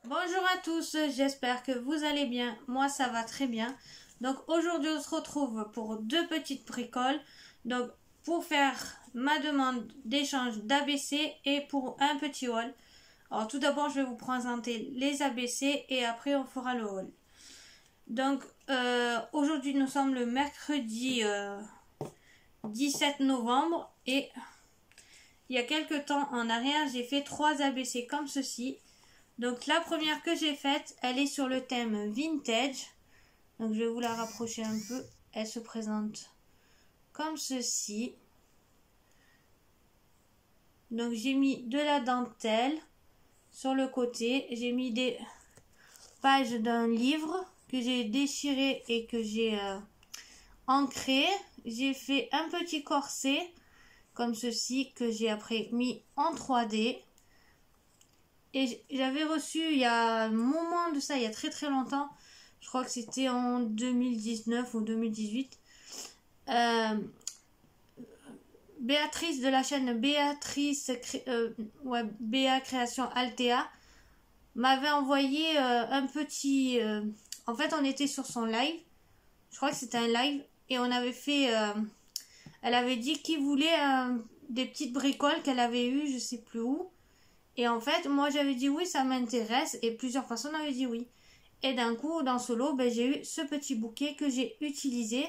Bonjour à tous, j'espère que vous allez bien. Moi ça va très bien. Donc aujourd'hui on se retrouve pour deux petites bricoles. Donc pour faire ma demande d'échange d'ABC et pour un petit haul. Alors tout d'abord je vais vous présenter les ABC et après on fera le haul. Donc aujourd'hui nous sommes le mercredi 17 novembre et il y a quelques temps en arrière j'ai fait 3 ABC comme ceci. Donc la première que j'ai faite, elle est sur le thème vintage. Donc je vais vous la rapprocher un peu. Elle se présente comme ceci. Donc j'ai mis de la dentelle sur le côté. J'ai mis des pages d'un livre que j'ai déchiré et que j'ai ancré. J'ai fait un petit corset comme ceci que j'ai après mis en 3D. Et j'avais reçu il y a un moment de ça, il y a très longtemps, je crois que c'était en 2019 ou 2018, Béatrice de la chaîne BA Création Altea m'avait envoyé un petit... en fait on était sur son live, je crois que c'était un live, et on avait fait... elle avait dit qu'il voulait des petites bricoles qu'elle avait eues, je sais plus où. Et en fait, moi j'avais dit oui, ça m'intéresse. Et plusieurs personnes avaient dit oui. Et d'un coup, dans ce lot, j'ai eu ce petit bouquet que j'ai utilisé.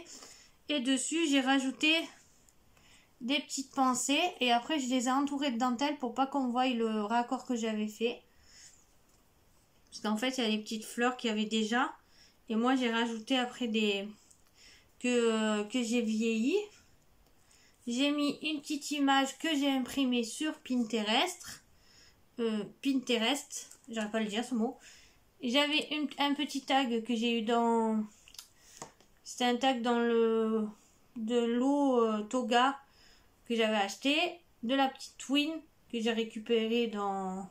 Et dessus, j'ai rajouté des petites pensées. Et après, je les ai entourées de dentelle pour pas qu'on voie le raccord que j'avais fait. Parce qu'en fait, il y a les petites fleurs qu'il y avait déjà. Et moi, j'ai rajouté après des... que j'ai vieilli. J'ai mis une petite image que j'ai imprimée sur Pinterest. J'arrive pas à le dire ce mot. J'avais un petit tag que j'ai eu dans... C'était un tag dans de l'eau Toga que j'avais acheté. De la petite Twin que j'ai récupérée dans...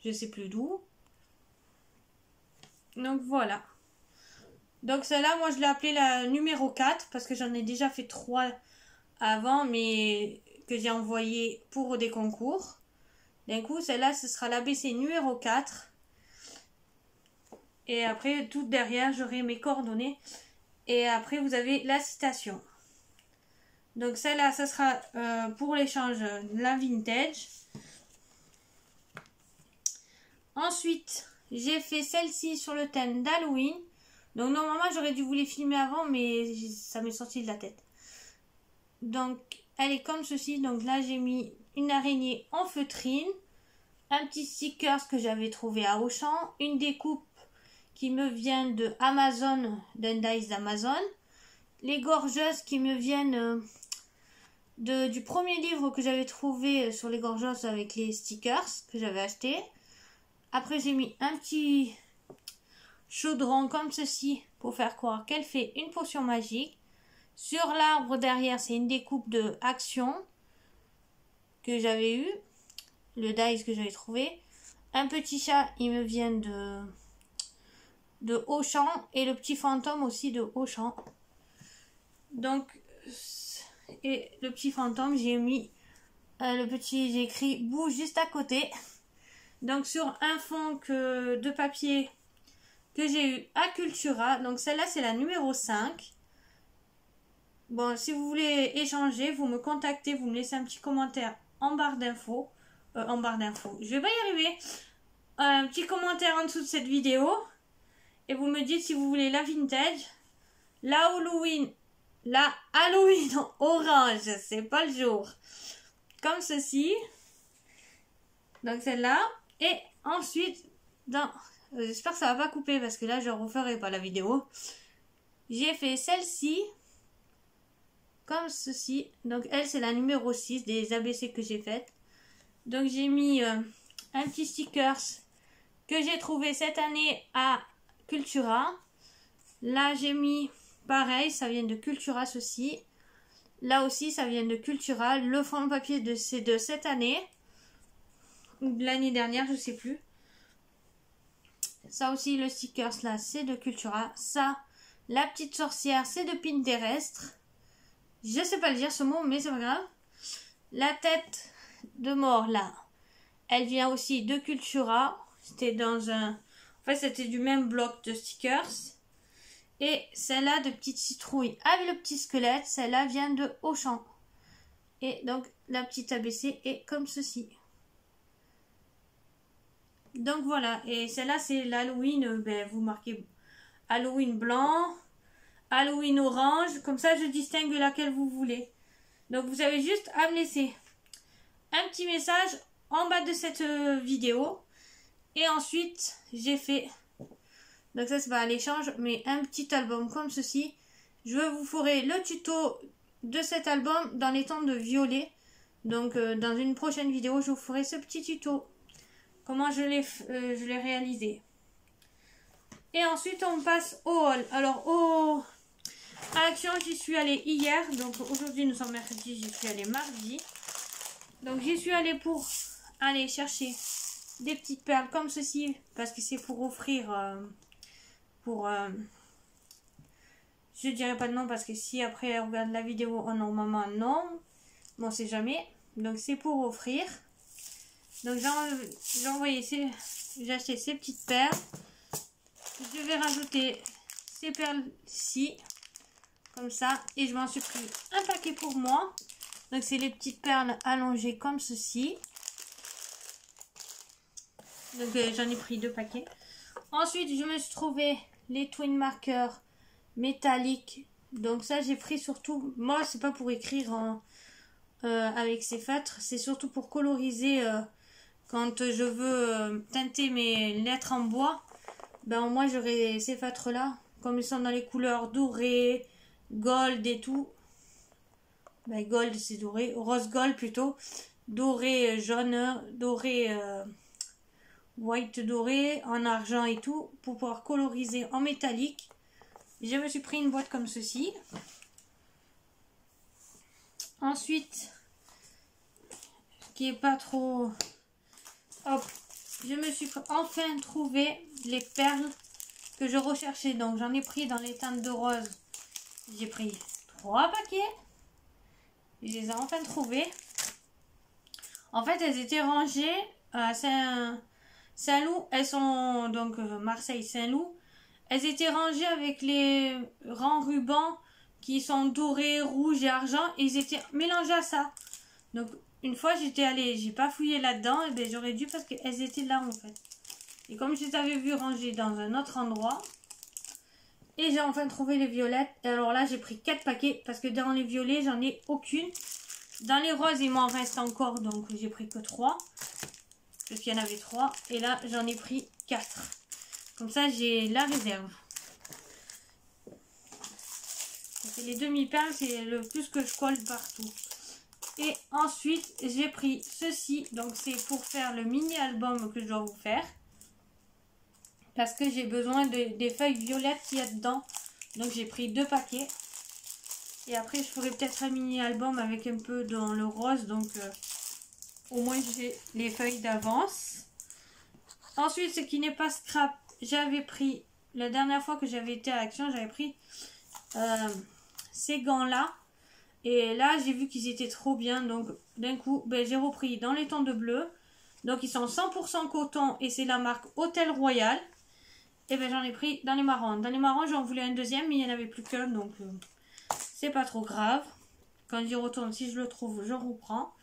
je sais plus d'où. Donc voilà. Donc celle-là, moi je l'ai appelée la numéro 4 parce que j'en ai déjà fait 3 avant, mais que j'ai envoyé pour des concours. D'un coup, celle-là, ce sera l'ABC numéro 4. Et après, tout derrière, j'aurai mes coordonnées. Et après, vous avez la citation. Donc celle-là, ce sera pour l'échange la vintage. Ensuite, j'ai fait celle-ci sur le thème d'Halloween. Donc normalement, j'aurais dû vous les filmer avant, mais ça m'est sorti de la tête. Donc, elle est comme ceci. Donc là, j'ai mis une araignée en feutrine. Un petit sticker que j'avais trouvé à Auchan. Une découpe qui me vient de Amazon, d'un dice d'Amazon. Les gorgeuses qui me viennent du premier livre que j'avais trouvé sur les gorgeuses avec les stickers que j'avais acheté. Après, j'ai mis un petit chaudron comme ceci pour faire croire qu'elle fait une potion magique. Sur l'arbre derrière, c'est une découpe de Action que j'avais eu. Le dice que j'avais trouvé. Un petit chat, il me vient de Auchan. Et le petit fantôme aussi de Auchan. Donc, et le petit fantôme, j'ai mis j'ai écrit bouge juste à côté. Donc sur un fond de papier que j'ai eu à Cultura. Donc celle-là, c'est la numéro 5. Bon, si vous voulez échanger, vous me contactez, vous me laissez un petit commentaire en barre d'infos. Je vais pas y arriver. Un petit commentaire en dessous de cette vidéo. Et vous me dites si vous voulez la vintage, la Halloween orange, c'est pas le jour. Comme ceci. Donc celle-là. Et ensuite, j'espère que ça va pas couper parce que là je referai pas la vidéo. J'ai fait celle-ci. Comme ceci. Donc elle, c'est la numéro 6 des ABC que j'ai faites. Donc j'ai mis un petit stickers que j'ai trouvé cette année à Cultura. Là j'ai mis pareil, ça vient de Cultura ceci. Là aussi ça vient de Cultura. Le fond de papier c'est de cette année. Ou de l'année dernière, je sais plus. Ça aussi, le stickers là, c'est de Cultura. Ça, la petite sorcière, c'est de Pinterest. Je sais pas le dire ce mot, mais c'est pas grave. La tête de mort là, elle vient aussi de Cultura. c'était dans un... En fait, c'était du même bloc de stickers. Et celle-là de petite citrouille avec le petit squelette, celle-là vient de Auchan. Et donc, la petite ABC est comme ceci. Donc voilà, et celle-là c'est l'Halloween, ben, vous marquez Halloween blanc, Halloween orange, comme ça je distingue laquelle vous voulez. Donc vous avez juste à me laisser un petit message en bas de cette vidéo. Et ensuite j'ai fait, donc ça c'est pas à l'échange, mais un petit album comme ceci. Je vous ferai le tuto de cet album dans les tons de violet. Donc dans une prochaine vidéo je vous ferai ce petit tuto. Comment je l'ai réalisé. Et ensuite on passe au haul. Alors à Action j'y suis allée hier. Donc aujourd'hui nous sommes mercredi, j'y suis allée mardi. Donc j'y suis allée pour aller chercher des petites perles comme ceci. Parce que c'est pour offrir je dirais pas de nom parce que si après elle regarde la vidéo, oh normalement non. Bon, on sait jamais. Donc c'est pour offrir. Donc j'ai envoyé j'ai acheté ces petites perles. Je vais rajouter ces perles-ci. Comme ça. Et je m'en suis pris un paquet pour moi. Donc c'est les petites perles allongées comme ceci. Donc j'en ai pris 2 paquets. Ensuite je me suis trouvé les twin markers métalliques. Donc ça j'ai pris surtout. Moi c'est pas pour écrire avec ces feutres. C'est surtout pour coloriser. Quand je veux teinter mes lettres en bois, ben moi j'aurai ces feutres là, comme ils sont dans les couleurs doré, gold et tout. Ben gold c'est doré, rose gold plutôt, doré jaune, doré white doré, en argent et tout, pour pouvoir coloriser en métallique. Je me suis pris une boîte comme ceci. Ensuite, qui est pas trop... Hop, je me suis enfin trouvé les perles que je recherchais. Donc j'en ai pris dans les teintes de rose. J'ai pris 3 paquets. Je les ai enfin trouvées. En fait, elles étaient rangées à Saint-Loup. Elles sont donc Marseille Saint-Loup. Elles étaient rangées avec les rangs rubans qui sont dorés, rouges et argent. Et ils étaient mélangés à ça. Donc une fois j'étais allée, j'ai pas fouillé là-dedans, et ben j'aurais dû parce qu'elles étaient là en fait. Et comme je les avais vues rangées dans un autre endroit, et j'ai enfin trouvé les violettes. Et alors là j'ai pris 4 paquets parce que dans les violets j'en ai aucune. Dans les roses il m'en reste encore, donc j'ai pris que 3. Parce qu'il y en avait 3. Et là j'en ai pris 4. Comme ça j'ai la réserve. C'est les demi-perles, c'est le plus que je colle partout. Et ensuite, j'ai pris ceci. Donc, c'est pour faire le mini-album que je dois vous faire. Parce que j'ai besoin des feuilles violettes qu'il y a dedans. Donc, j'ai pris 2 paquets. Et après, je ferai peut-être un mini-album avec un peu dans le rose. Donc, au moins, j'ai les feuilles d'avance. Ensuite, ce qui n'est pas scrap, j'avais pris... La dernière fois que j'avais été à Action, j'avais pris ces gants-là. Et là, j'ai vu qu'ils étaient trop bien. Donc, d'un coup, ben, j'ai repris dans les tons de bleu. Donc, ils sont 100% coton. Et c'est la marque Hôtel Royal. Et ben, j'en ai pris dans les marrons. Dans les marrons, j'en voulais un deuxième. Mais il n'y en avait plus qu'un. Donc, c'est pas trop grave. Quand j'y retourne, si je le trouve, je reprends.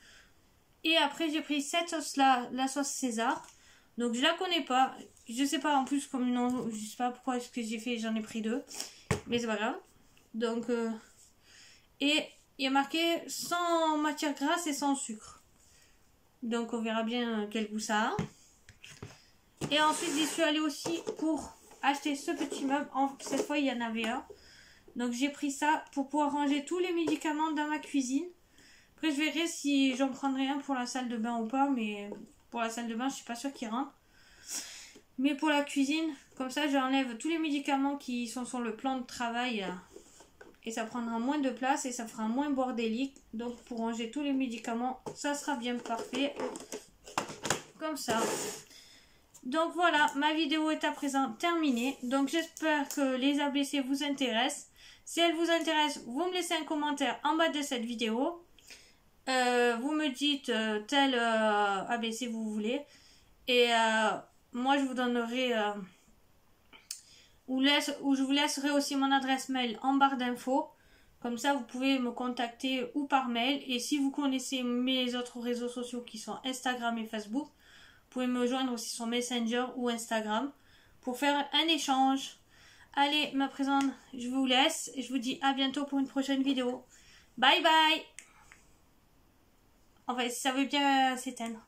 Et après, j'ai pris cette sauce-là, la sauce César. Donc, je la connais pas. Je sais pas en plus comme nom. Je sais pas pourquoi ce que j'ai fait. J'en ai pris 2. Mais c'est pas grave. Donc, et... il y a marqué sans matière grasse et sans sucre. Donc on verra bien quel goût ça a. Et ensuite j'y suis allée aussi pour acheter ce petit meuble. Cette fois il y en avait un. Donc j'ai pris ça pour pouvoir ranger tous les médicaments dans ma cuisine. Après je verrai si j'en prendrai un pour la salle de bain ou pas. Mais pour la salle de bain je suis pas sûre qu'il rentre. Mais pour la cuisine, comme ça j'enlève tous les médicaments qui sont sur le plan de travail. Et ça prendra moins de place et ça fera moins bordélique. Donc pour ranger tous les médicaments, ça sera bien parfait. Comme ça. Donc voilà, ma vidéo est à présent terminée. Donc j'espère que les ABC vous intéressent. Si elles vous intéressent, vous me laissez un commentaire en bas de cette vidéo. Vous me dites tel ABC vous voulez. Et moi je vous donnerai ou je vous laisserai aussi mon adresse mail en barre d'infos. Comme ça, vous pouvez me contacter ou par mail. Et si vous connaissez mes autres réseaux sociaux qui sont Instagram et Facebook, vous pouvez me joindre aussi sur Messenger ou Instagram pour faire un échange. Allez, ma présente, je vous laisse et je vous dis à bientôt pour une prochaine vidéo. Bye bye. Enfin, si ça veut bien s'éteindre.